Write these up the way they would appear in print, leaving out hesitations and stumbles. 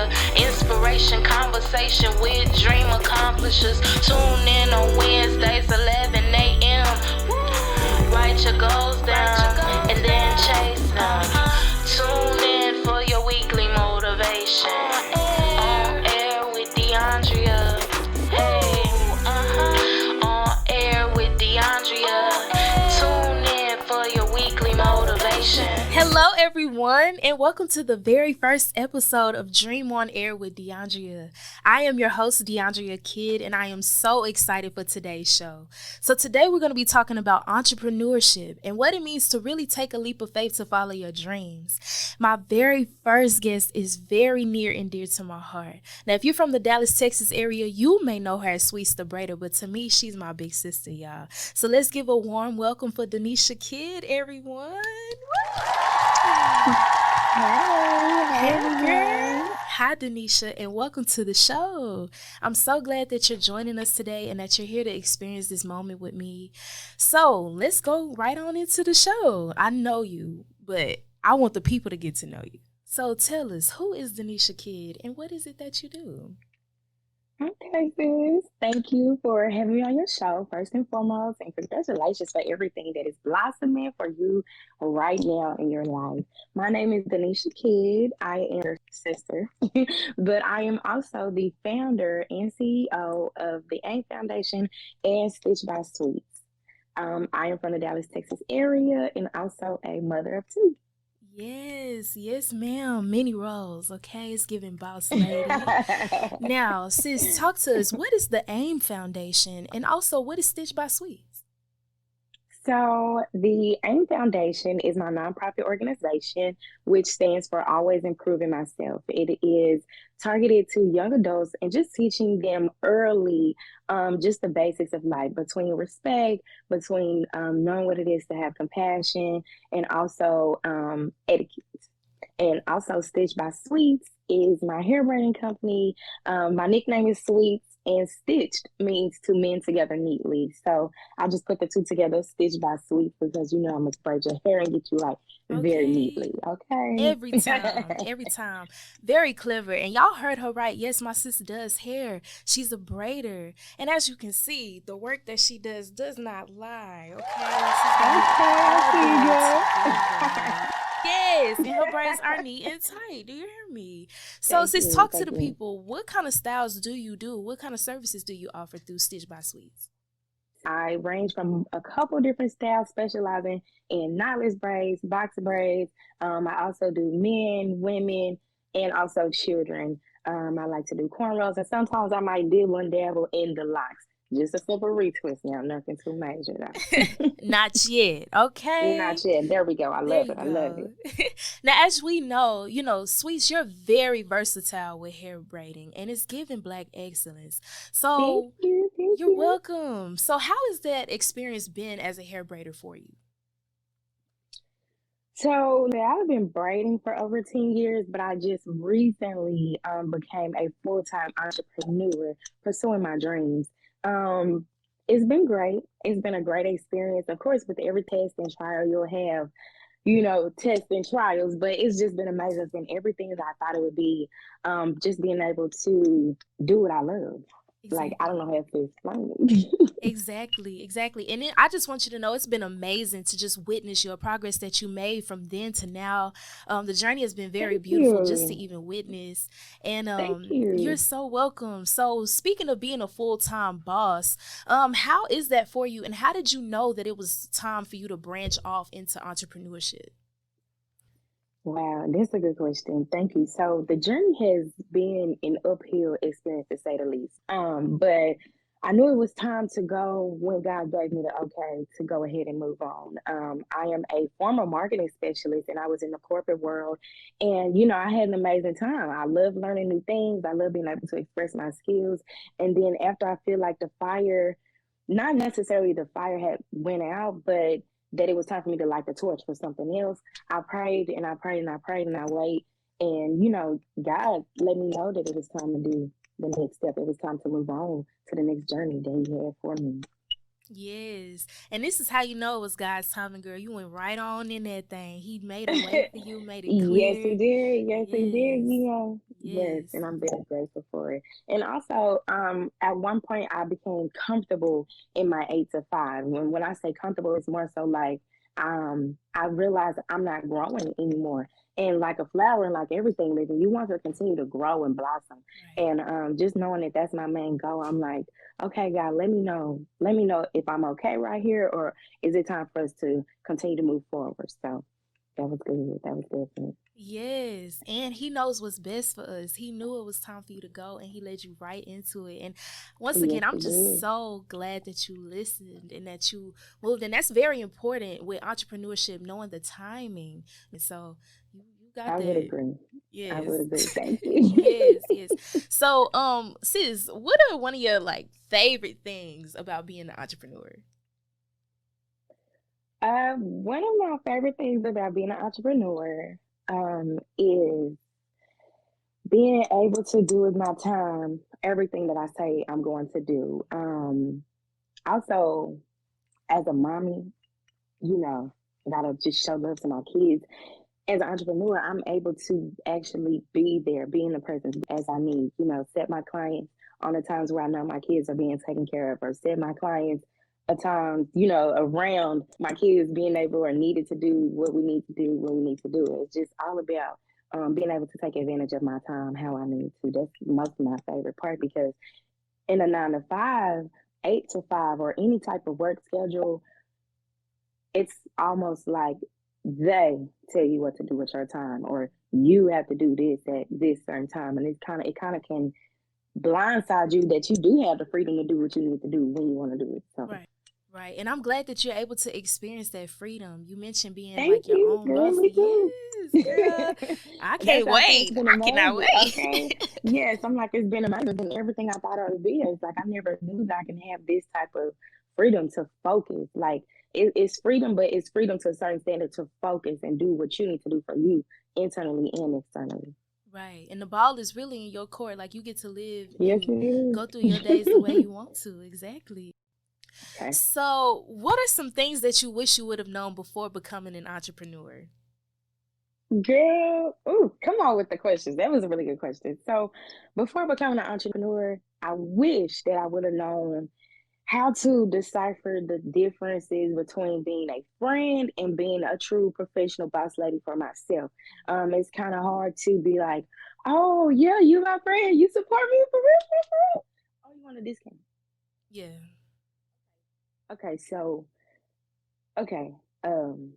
DeAndrea. Inspiration, conversation with dream accomplishers. Tune in on Wednesdays, 11 a.m. Write your goals down and then chase them. Tune in for your weekly motivation. On air with DeAndrea. Hey, on air with DeAndrea. Tune in for your weekly motivation. Hello, everyone, and welcome to the very first episode of Dream on Air with DeAndrea. I am your host, DeAndrea Kidd, and I am so excited for today's show. So today we're going to be talking about entrepreneurship and what it means to really take a leap of faith to follow your dreams. My very first guest is very near and dear to my heart. Now, if you're from the Dallas, Texas area, you may know her as Sweet the Braider, but to me, she's my big sister, y'all. So let's give a warm welcome for Danisha Kidd, everyone. Hey girl. Hi, Danisha, and welcome to the show. I'm so glad that you're joining us today and that you're here to experience this moment with me. So let's go right on into the show. I know you, but I want the people to get to know you. So tell us, who is Danisha Kidd and what is it that you do? Okay, sis. Thank you for having me on your show, first and foremost, and congratulations for everything that is blossoming for you right now in your life. My name is Danisha Kidd. I am your sister, but I am also the founder and CEO of the AIM Foundation and Stitch by Sweets. I am from the Dallas, Texas area and also a mother of two. Yes, ma'am. Many roles, okay? It's giving boss lady. Now, sis, talk to us. What is the AIM Foundation? And also, what is Stitch by Sweets? So the AIM Foundation is my nonprofit organization, which stands for Always Improving Myself. It is targeted to young adults and just teaching them early just the basics of life, between respect, between knowing what it is to have compassion, and also etiquette. And also Stitch by Sweets is my hair braiding company. My nickname is Sweets, and stitched means to mend together neatly. So I just put the two together, Stitch by Sweets, because I'm going to braid your hair and get you very neatly. Okay. Every time. Very clever. And y'all heard her right. Yes, my sister does hair. She's a braider. And as you can see, the work that she does not lie. Okay. Yes, and her braids are neat and tight. Do you hear me? So, sis, talk to the people. What kind of styles do you do? What kind of services do you offer through Stitch by Sweets? I range from a couple different styles, specializing in knotless braids, box braids. I also do men, women, and also children. I like to do cornrows, and sometimes I might dibble and dabble in the locks. Just a simple retwist now, nothing too major though. Not yet, okay? Not yet. There we go. I love it. Now, as we know, Sweets, you're very versatile with hair braiding, and it's giving Black excellence. So, Thank you're you. welcome. So, how has that experience been as a hair braider for you? So I've been braiding for over 10 years, but I just recently became a full-time entrepreneur pursuing my dreams. It's been great. It's been a great experience. Of course, with every test and trial, you'll have, tests and trials, but it's just been amazing. It's been everything that I thought it would be. Just being able to do what I love. Exactly. Like, I don't know how to explain it. Exactly. And then I just want you to know it's been amazing to just witness your progress that you made from then to now. The journey has been very beautiful just to even witness. And you're so welcome. So speaking of being a full-time boss, how is that for you? And how did you know that it was time for you to branch off into entrepreneurship? Wow, that's a good question. Thank you. So the journey has been an uphill experience, to say the least. But I knew it was time to go when God gave me the okay to go ahead and move on. I am a former marketing specialist, and I was in the corporate world, and I had an amazing time. I love learning new things. I love being able to express my skills. And then after I feel like the fire, not necessarily the fire had went out, but that it was time for me to light the torch for something else. I prayed and I prayed and I prayed and I waited. And, God let me know that it was time to do the next step. It was time to move on to the next journey that He had for me. Yes. And this is how you know it was God's timing, girl. You went right on in that thing. He made a way for you, made it clear. Yes, He did. Yes, He did. Yes, Yes. and I'm very grateful for it. And also, at one point I became comfortable in my 8 to 5. When I say comfortable, it's more so like I realized I'm not growing anymore. And like a flower and like everything living, you want to continue to grow and blossom. Right. And just knowing that that's my main goal, I'm like, okay, God, let me know. Let me know if I'm okay right here, or is it time for us to continue to move forward. So that was good. That was good for me. Yes, and he knows what's best for us. He knew it was time for you to go, and he led you right into it. And once Yes, again, I'm it just did. so glad that you listened and that you moved. And that's very important with entrepreneurship, knowing the timing. And so you got I would that. agree. I Yes. would agree. Thank you. Yes, yes. So, sis, what are one of your like favorite things about being an entrepreneur? One of my favorite things about being an entrepreneur is being able to do with my time everything that I say I'm going to do. Also, as a mommy, you know, gotta just show love to my kids. As an entrepreneur, I'm able to actually be there, be in the presence as I need, set my clients on the times where I know my kids are being taken care of, or set my clients a time, around my kids being able or needed to do what we need to do when we need to do it. It's just all about being able to take advantage of my time how I need to. That's most of my favorite part because in a 9 to 5, 8 to 5, or any type of work schedule, it's almost like they tell you what to do with your time, or you have to do this at this certain time, and it kind of can blindside you that you do have the freedom to do what you need to do when you want to do it. So Right. Right. And I'm glad that you're able to experience that freedom. You mentioned being thank like your you, own girl. boss. Me too. Yes, girl. I That's can't why I say it's wait. been I cannot amazing. Okay. wait. Yes, I'm like, it's been amazing than everything I thought it would be. It's like I never knew that I can have this type of freedom to focus. Like it's freedom, but it's freedom to a certain standard to focus and do what you need to do for you internally and externally. Right. And the ball is really in your court. Like you get to live Yes, and it go through your days the way is. you want to. Exactly. Okay. So, what are some things that you wish you would have known before becoming an entrepreneur? Girl, ooh, come on with the questions. That was a really good question. So, before becoming an entrepreneur, I wish that I would have known how to decipher the differences between being a friend and being a true professional boss lady for myself. It's kind of hard to be like, oh yeah, you my friend, you support me for real, for real. Oh, you want a discount? Yeah. Okay, so okay, um,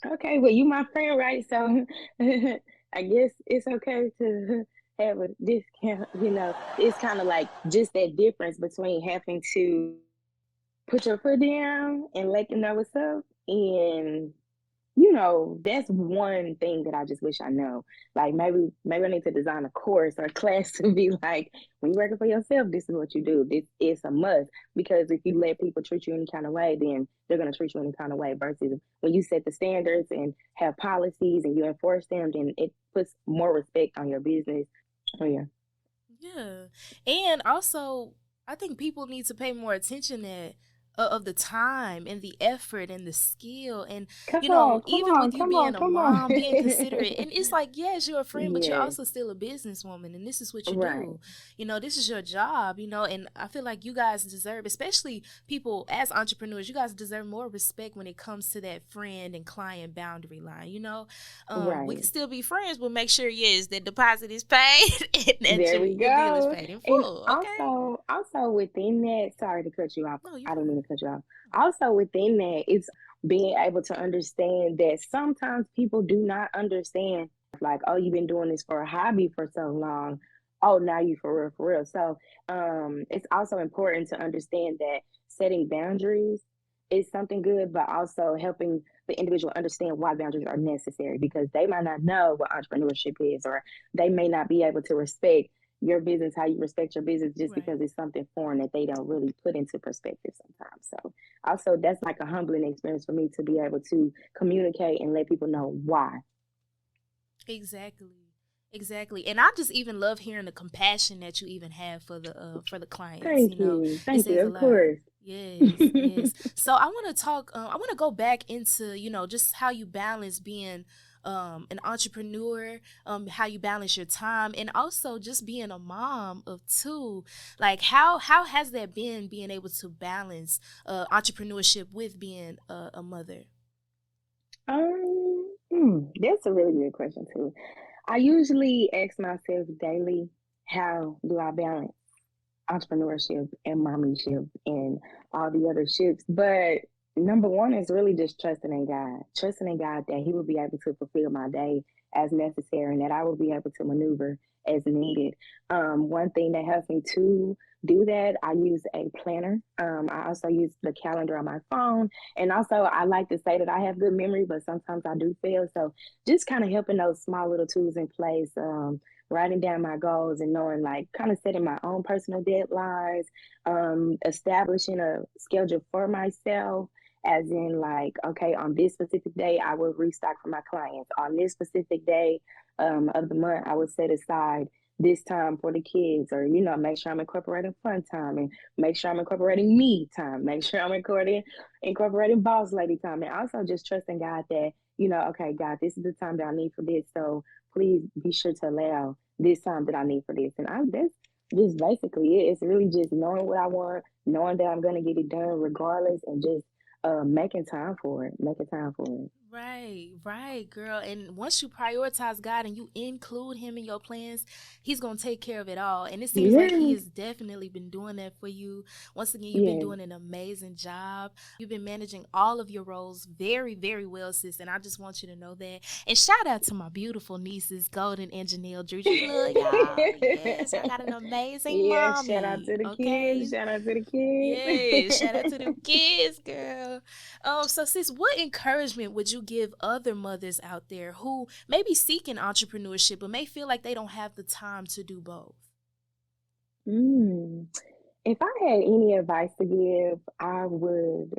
okay, well, you my friend, right? So I guess it's okay to have a discount. It's kind of like just that difference between having to put your foot down and let them know what's up. And that's one thing that I just wish I know. Like maybe I need to design a course or a class to be like, when you're working for yourself, this is what you do. This is a must. Because if you let people treat you any kind of way, then they're gonna treat you any kind of way. Versus when you set the standards and have policies and you enforce them, then it puts more respect on your business. Oh yeah. Yeah. And also, I think people need to pay more attention of the time and the effort and the skill and Come on, come even on, with you come on, being a come on. mom, being considerate. And it's like, yes, you're a friend, but you're Yes, also still a businesswoman, and this is what you right. do. This is your job, and I feel like you guys deserve, especially people as entrepreneurs, you guys deserve more respect when it comes to that friend and client boundary line. We Right. can still be friends, but make sure, yes, that deposit is paid and that There your, we your bill is go. paid in And full, okay? also within that, sorry to cut you off. No, you're I didn't fine. mean to cut you off. Also within that, it's being able to understand that sometimes people do not understand, like, oh, you've been doing this for a hobby for so long. Oh, now you for real, for real. So it's also important to understand that setting boundaries is something good, but also helping the individual understand why boundaries are necessary, because they might not know what entrepreneurship is, or they may not be able to respect your business how you respect your business, just Right. because it's something foreign that they don't really put into perspective sometimes. So also that's like a humbling experience for me to be able to communicate and let people know why. Exactly. Exactly. And I just even love hearing the compassion that you even have for the clients. Thank you. It Thank you. says a Of lot. course. Yes, yes. So I want to talk I want to go back into, just how you balance being an entrepreneur, how you balance your time, and also just being a mom of two. Like how has that been, being able to balance entrepreneurship with being a mother? That's a really good question too. I usually ask myself daily, how do I balance entrepreneurship and mommyship and all the other ships? But number one is really just trusting in God that He will be able to fulfill my day as necessary and that I will be able to maneuver as needed. One thing that helps me to do that, I use a planner. I also use the calendar on my phone. And also, I like to say that I have good memory, but sometimes I do fail. So just kind of helping those small little tools in place. Writing down my goals and knowing, like, kind of setting my own personal deadlines, establishing a schedule for myself, as in, like, okay, on this specific day, I will restock for my clients. On this specific day of the month, I will set aside this time for the kids, or, make sure I'm incorporating fun time and make sure I'm incorporating me time, make sure I'm incorporating boss lady time. And also just trusting God that, okay, God, this is the time that I need for this. So please be sure to allow this time that I need for this. And that's just basically it. It's really just knowing what I want, knowing that I'm going to get it done regardless, and just making time for it, Right, girl. And once you prioritize God and you include Him in your plans, He's going to take care of it all. And it seems like He Yes, has definitely been doing that for you. Once again, you've been yes. doing an amazing job. You've been managing all of your roles very, very well, sis. And I just want you to know that. And shout out to my beautiful nieces, Golden and Janelle Drew. You love y'all. Yes, y'all got an amazing Yeah, shout out mommy. to the kids. Okay. Shout out to the Yes, shout out kids. to the kids, girl. So sis, what encouragement would you give other mothers out there who may be seeking entrepreneurship but may feel like they don't have the time to do both? Mm. If I had any advice to give, I would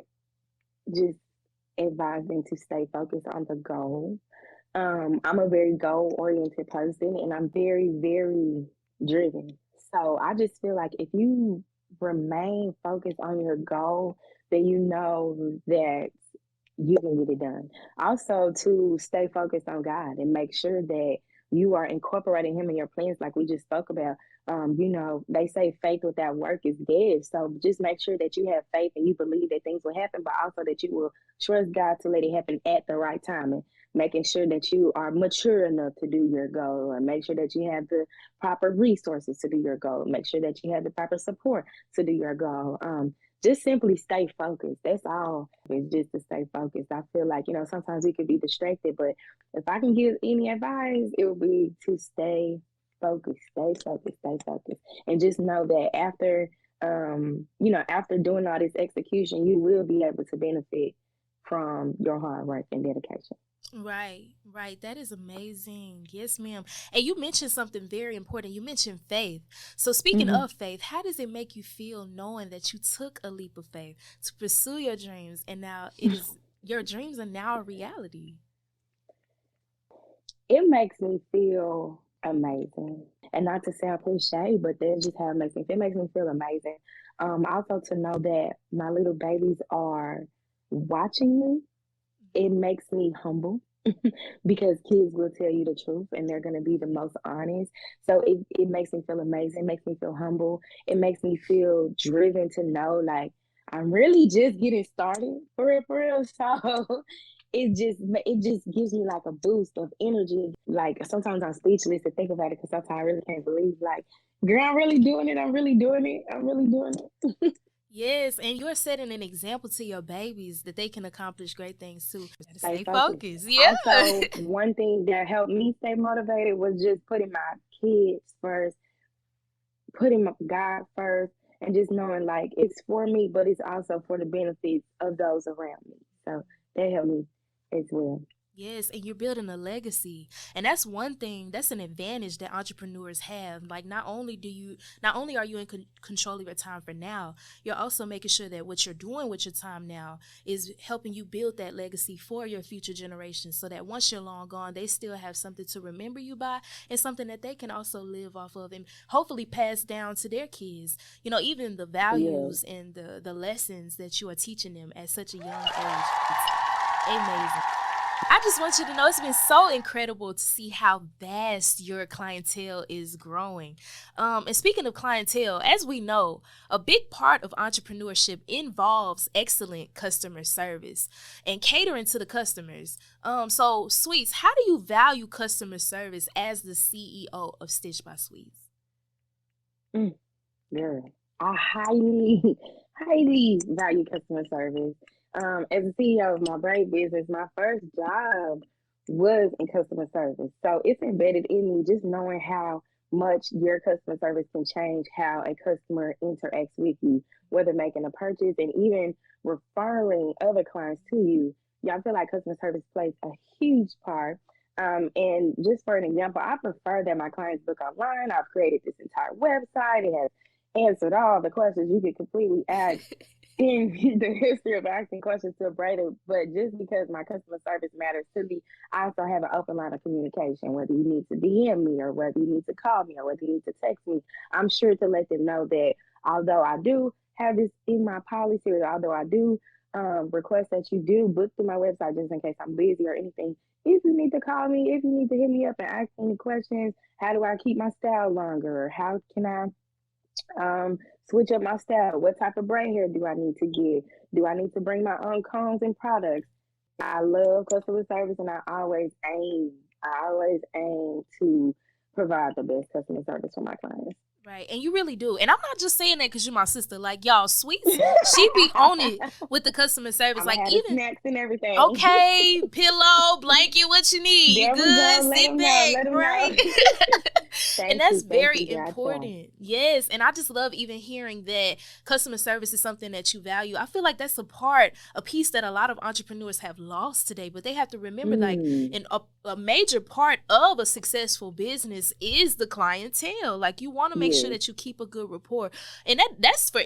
just advise them to stay focused on the goal. I'm a very goal oriented person and I'm very, very driven. So I just feel like if you remain focused on your goal, then you know that you can get it done. Also, to stay focused on God and make sure that you are incorporating Him in your plans, like we just spoke about. They say faith without work is dead. So just make sure that you have faith and you believe that things will happen, but also that you will trust God to let it happen at the right time, and making sure that you are mature enough to do your goal, or make sure that you have the proper resources to do your goal, make sure that you have the proper support to do your goal. Just simply stay focused. That's all. It's just to stay focused. I feel like, sometimes we could be distracted, but if I can give any advice, it would be to stay focused. And just know that after doing all this execution, you will be able to benefit from your hard work and dedication. Right. That is amazing. Yes, ma'am. And you mentioned something very important. You mentioned faith. So speaking Mhm. of faith, how does it make you feel knowing that you took a leap of faith to pursue your dreams, and now your dreams are now a reality? It makes me feel amazing. And not to sound cliche, but that's just how it makes me feel. It makes me feel amazing. Also to know that my little babies are watching me, it makes me humble because kids will tell you the truth and they're going to be the most honest. So it makes me feel amazing. It makes me feel humble. It makes me feel driven to know, like, I'm really just getting started for real, for real. So it just gives me like a boost of energy. Like sometimes I'm speechless to think about it because sometimes I really can't believe, like, girl, I'm really doing it. I'm really doing it. I'm really doing it. Yes, and you're setting an example to your babies that they can accomplish great things too. Gotta Stay stay focused. focused. Yeah. Also, one thing that helped me stay motivated was just putting my kids first, putting God first, and just knowing, like, it's for me, but it's also for the benefits of those around me. So that helped me as well. Yes, and you're building a legacy. And that's one thing, that's an advantage that entrepreneurs have. Like not only are you in control of your time for now, you're also making sure that what you're doing with your time now is helping you build that legacy for your future generations, so that once you're long gone, they still have something to remember you by, and something that they can also live off of and hopefully pass down to their kids. Even the Yeah. values and the lessons that you are teaching them at such a young age. It's amazing. I just want you to know it's been so incredible to see how vast your clientele is growing. And speaking of clientele, as we know, a big part of entrepreneurship involves excellent customer service and catering to the customers. So, Sweets, how do you value customer service as the CEO of Stitch by Sweets? Girl, I highly value customer service. As a CEO of my braid business, my first job was in customer service. So it's embedded in me just knowing how much your customer service can change how a customer interacts with you, whether making a purchase and even referring other clients to you. Yeah, I feel like customer service plays a huge part. And just for an example, I prefer that my clients book online. I've created this entire website. It has answered all the questions you could completely ask in the history of asking questions to a braider. But just because my customer service matters to me, I also have an open line of communication. Whether you need to DM me or whether you need to call me or whether you need to text me, I'm sure to let them know that although I do have this in my policy, or although I do request that you do book through my website just in case I'm busy or anything. If you need to call me, if you need to hit me up and ask any questions, how do I keep my style longer? Or how can I switch up my style? What type of braid hair do I need to get? Do I need to bring my own combs and products? I love customer service, and I always aim to provide the best customer service for my clients. Right, and you really do. And I'm not just saying that because you're my sister. Like, y'all, Sweets, she be on it with the customer service. I'm like, have even snacks and everything. okay, pillow, blanket, what you need. There You we good? go. Let Sit 'em know, back, let 'em right? know. And that's Thank very you, gotcha. important. Yes, and I just love even hearing that customer service is something that you value. I feel like that's a piece that a lot of entrepreneurs have lost today. But they have to remember, like, Mm, a major part of a successful business is the clientele. Like, you want to make sure yes, that you keep a good rapport, and that's for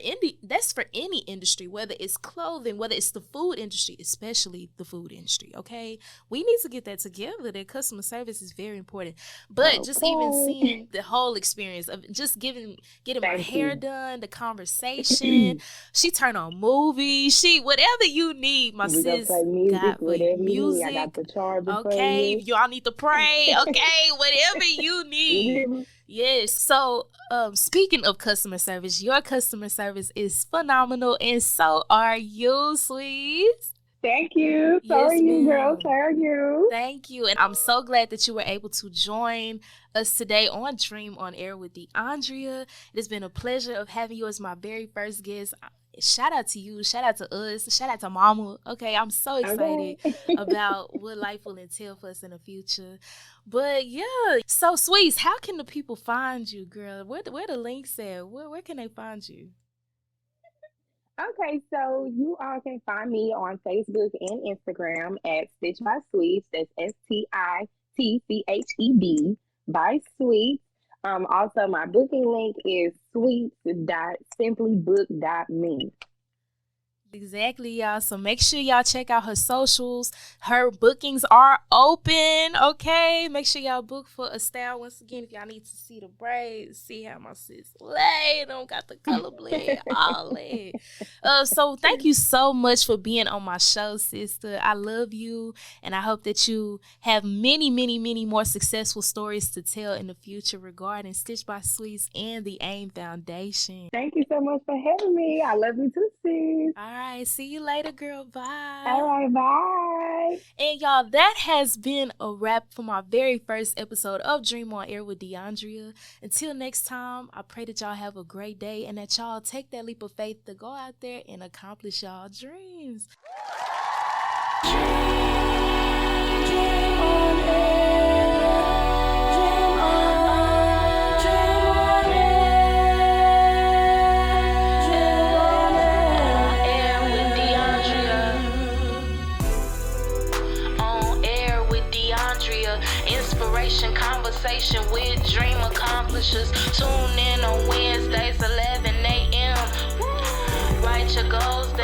any industry, whether it's clothing, whether it's the food industry, especially the food industry. Okay, we need to get that together. That customer service is very important. But just even okay. seeing the whole experience of just getting my Thank hair you. done, the conversation, she turn on movies, she whatever you need, my We gonna sis play music, got for you. whatever you need. I got Music, the charger for okay, you. y'all need to pray, okay, whatever you You need. hear me? Yes. So, speaking of customer service, your customer service is phenomenal, and so are you, Sweets. Thank you. So are Yes, you, girl. So ma'am. are you. Thank you. And I'm so glad that you were able to join us today on Dream on Air with DeAndrea. It has been a pleasure of having you as my very first guest. Shout out to you. Shout out to us. Shout out to Mama. Okay, I'm so excited Okay. about what life will entail for us in the future. But yeah, so Sweets, how can the people find you, girl? Where the links at? Where can they find you? Okay, so you all can find me on Facebook and Instagram at Stitch by Sweets. That's STITCHED by Sweets. Also, my booking link is sweets.simplybook.me. Exactly, y'all. So make sure y'all check out her socials. Her bookings are open. Okay. Make sure y'all book for a style once again if y'all need to see the braids, see how my sis lay. Don't got the color blend, all that. So thank you so much for being on my show, sister. I love you, and I hope that you have many, many, many more successful stories to tell in the future regarding Stitch by Sweets and the AIM Foundation. Thank you so much for having me. I love you too, sis. All right, see you later, girl. All Bye. right, bye. And y'all, that has been a wrap for my very first episode of Dream on Air with DeAndrea. Until next time, I pray that y'all have a great day and that y'all take that leap of faith to go out there and accomplish y'all dreams. Air with DeAndrea. Inspiration, conversation with dream accomplishers. Tune in on Wednesdays, 11 a.m. Write your goals down.